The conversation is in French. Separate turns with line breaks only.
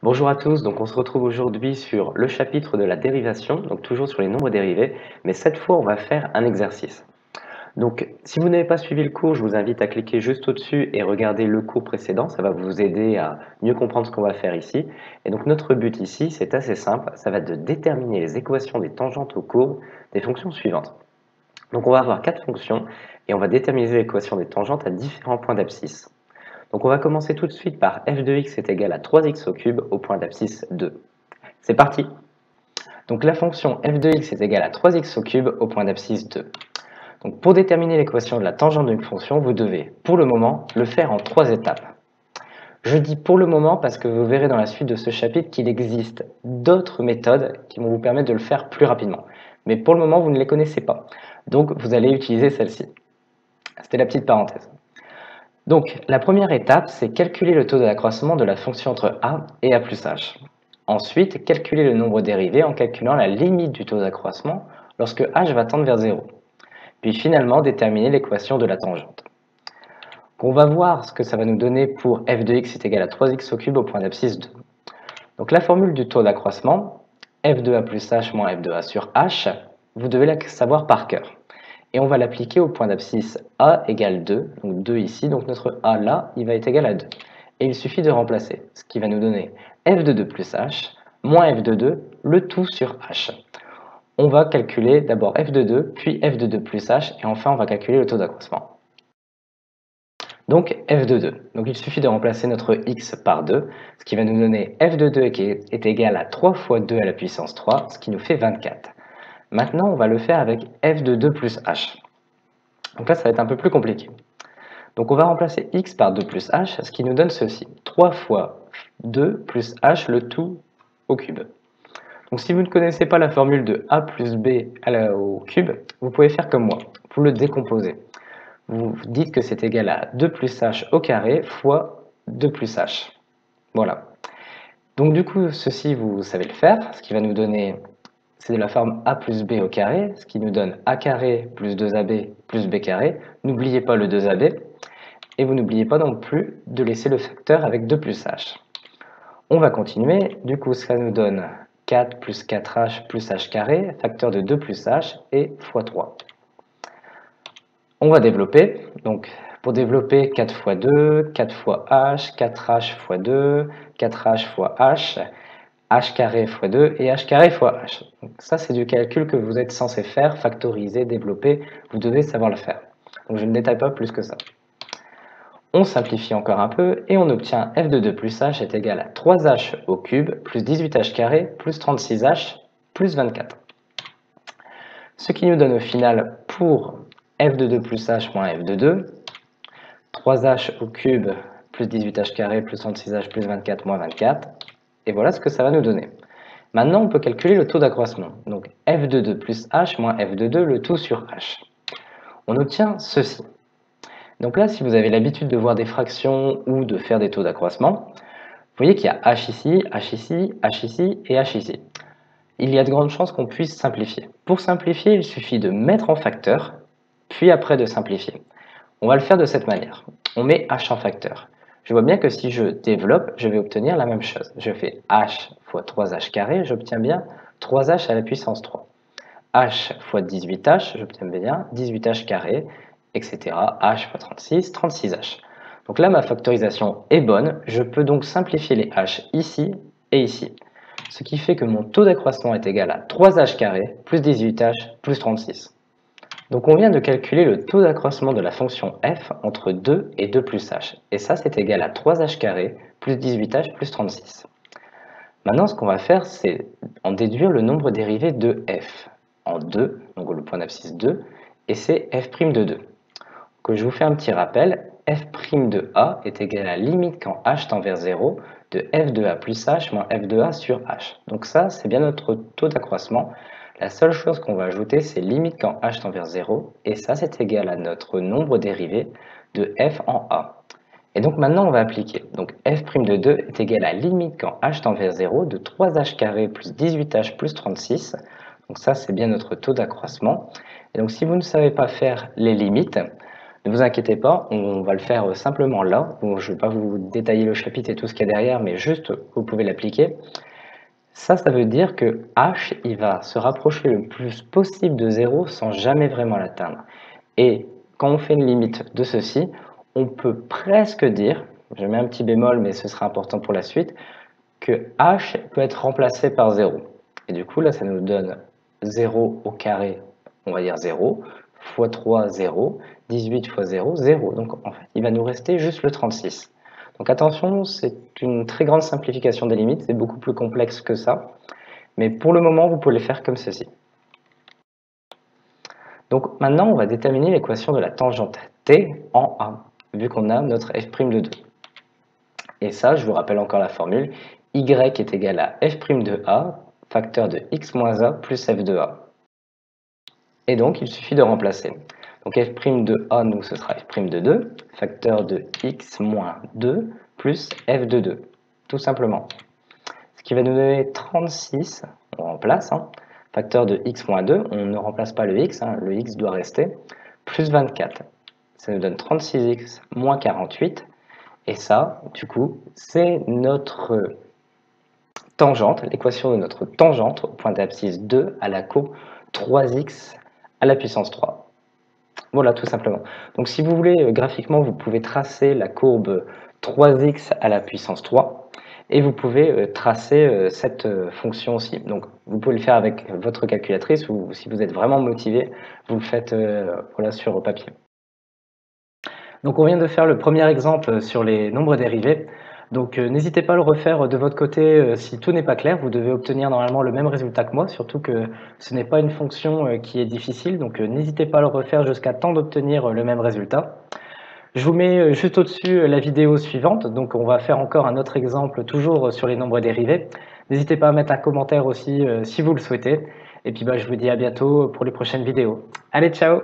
Bonjour à tous, donc on se retrouve aujourd'hui sur le chapitre de la dérivation, donc toujours sur les nombres dérivés, mais cette fois on va faire un exercice. Donc si vous n'avez pas suivi le cours, je vous invite à cliquer juste au-dessus et regarder le cours précédent, ça va vous aider à mieux comprendre ce qu'on va faire ici. Et donc notre but ici, c'est assez simple, ça va être de déterminer les équations des tangentes aux courbes des fonctions suivantes. Donc on va avoir quatre fonctions et on va déterminer l'équation des tangentes à différents points d'abscisse. Donc on va commencer tout de suite par f de x est égal à 3x au cube au point d'abscisse 2. C'est parti. Donc la fonction f de x est égale à 3x au cube au point d'abscisse 2. Donc pour déterminer l'équation de la tangente d'une fonction, vous devez, pour le moment, le faire en trois étapes. Je dis pour le moment parce que vous verrez dans la suite de ce chapitre qu'il existe d'autres méthodes qui vont vous permettre de le faire plus rapidement. Mais pour le moment, vous ne les connaissez pas. Donc vous allez utiliser celle-ci. C'était la petite parenthèse. Donc, la première étape, c'est calculer le taux d'accroissement de la fonction entre a et a plus h. Ensuite, calculer le nombre dérivé en calculant la limite du taux d'accroissement lorsque h va tendre vers 0. Puis finalement, déterminer l'équation de la tangente. On va voir ce que ça va nous donner pour f de x est égal à 3x au cube au point d'abscisse 2. Donc la formule du taux d'accroissement, f de a plus h moins f de a sur h, vous devez la savoir par cœur. Et on va l'appliquer au point d'abscisse a égale 2, donc 2 ici, donc notre a là, il va être égal à 2. Et il suffit de remplacer, ce qui va nous donner f de 2 plus h, moins f de 2, le tout sur h. On va calculer d'abord f de 2, puis f de 2 plus h, et enfin on va calculer le taux d'accroissement. Donc f de 2, donc il suffit de remplacer notre x par 2, ce qui va nous donner f de 2 qui est égal à 3 fois 2 à la puissance 3, ce qui nous fait 24. Maintenant, on va le faire avec f de 2 plus h. Donc là, ça va être un peu plus compliqué. Donc on va remplacer x par 2 plus h, ce qui nous donne ceci. 3 fois 2 plus h, le tout au cube. Donc si vous ne connaissez pas la formule de a plus b au cube, vous pouvez faire comme moi. Vous le décomposez. Vous dites que c'est égal à 2 plus h au carré fois 2 plus h. Voilà. Donc du coup, ceci, vous savez le faire, ce qui va nous donner, c'est de la forme a plus b au carré, ce qui nous donne a carré plus 2ab plus b carré. N'oubliez pas le 2ab. Et vous n'oubliez pas non plus de laisser le facteur avec 2 plus h. On va continuer, du coup ça nous donne 4 plus 4h plus h carré, facteur de 2 plus h et fois 3. On va développer, donc pour développer 4 fois 2, 4 fois h, 4h fois 2, 4h fois h carré fois 2 et h carré fois h. Donc ça c'est du calcul que vous êtes censé faire, factoriser, développer, vous devez savoir le faire. Donc je ne détaille pas plus que ça. On simplifie encore un peu et on obtient f de 2 plus h est égal à 3h au cube plus 18h carré plus 36h plus 24. Ce qui nous donne au final pour f de 2 plus h moins f de 2, 3h au cube plus 18h carré plus 36h plus 24 moins 24. Et voilà ce que ça va nous donner. Maintenant, on peut calculer le taux d'accroissement. Donc f de 2 plus h moins f de 2, le tout sur h. On obtient ceci. Donc là, si vous avez l'habitude de voir des fractions ou de faire des taux d'accroissement, vous voyez qu'il y a h ici, h ici, h ici et h ici. Il y a de grandes chances qu'on puisse simplifier. Pour simplifier, il suffit de mettre en facteur, puis après de simplifier. On va le faire de cette manière. On met h en facteur. Je vois bien que si je développe, je vais obtenir la même chose. Je fais h fois 3h carré, j'obtiens bien 3h à la puissance 3. h fois 18h, j'obtiens bien 18h carré, etc. h fois 36, 36h. Donc là, ma factorisation est bonne. Je peux donc simplifier les h ici et ici. Ce qui fait que mon taux d'accroissement est égal à 3h carré plus 18h plus 36. Donc on vient de calculer le taux d'accroissement de la fonction f entre 2 et 2 plus h. Et ça, c'est égal à 3h carré plus 18h plus 36. Maintenant, ce qu'on va faire, c'est en déduire le nombre dérivé de f en 2, donc le point d'abscisse 2, et c'est f' de 2. Que je vous fais un petit rappel, f' de a est égal à la limite quand h tend vers 0 de f de a plus h moins f de a sur h. Donc ça, c'est bien notre taux d'accroissement. La seule chose qu'on va ajouter, c'est limite quand h tend vers 0, et ça, c'est égal à notre nombre dérivé de f en a. Et donc maintenant, on va appliquer. Donc f' de 2 est égal à limite quand h tend vers 0 de 3h carré plus 18h plus 36. Donc ça, c'est bien notre taux d'accroissement. Et donc si vous ne savez pas faire les limites, Ne vous inquiétez pas, on va le faire simplement là. Bon, je ne vais pas vous détailler le chapitre et tout ce qu'il y a derrière, mais juste vous pouvez l'appliquer. Ça veut dire que h, il va se rapprocher le plus possible de 0 sans jamais vraiment l'atteindre. Et quand on fait une limite de ceci, on peut presque dire, je mets un petit bémol mais ce sera important pour la suite, que h peut être remplacé par 0. Et du coup là ça nous donne 0 au carré, on va dire 0, fois 3, 0, 18 fois 0, 0. Donc en fait il va nous rester juste le 36. Donc attention, c'est une très grande simplification des limites, c'est beaucoup plus complexe que ça. Mais pour le moment, vous pouvez le faire comme ceci. Donc maintenant, on va déterminer l'équation de la tangente t en a, vu qu'on a notre f' de 2. Et ça, je vous rappelle encore la formule, y est égal à f' de a, facteur de x moins a plus f de a. Et donc, il suffit de remplacer. Donc f' de a, nous, ce sera f' de 2, facteur de x moins 2 plus f de 2, tout simplement. Ce qui va nous donner 36, on remplace, facteur de x moins 2, on ne remplace pas le x doit rester, plus 24. Ça nous donne 36x moins 48, et ça, du coup, c'est notre tangente, l'équation de notre tangente au point d'abscisse 2 à la courbe 3x à la puissance 3. Voilà, tout simplement. Donc si vous voulez, graphiquement, vous pouvez tracer la courbe 3x à la puissance 3 et vous pouvez tracer cette fonction aussi. Donc vous pouvez le faire avec votre calculatrice ou si vous êtes vraiment motivé, vous le faites voilà, sur papier. Donc on vient de faire le premier exemple sur les nombres dérivés. Donc n'hésitez pas à le refaire de votre côté si tout n'est pas clair. Vous devez obtenir normalement le même résultat que moi, surtout que ce n'est pas une fonction qui est difficile. Donc n'hésitez pas à le refaire jusqu'à temps d'obtenir le même résultat. Je vous mets juste au-dessus la vidéo suivante. Donc on va faire encore un autre exemple toujours sur les nombres dérivés. N'hésitez pas à mettre un commentaire aussi si vous le souhaitez. Et puis je vous dis à bientôt pour les prochaines vidéos. Allez, ciao!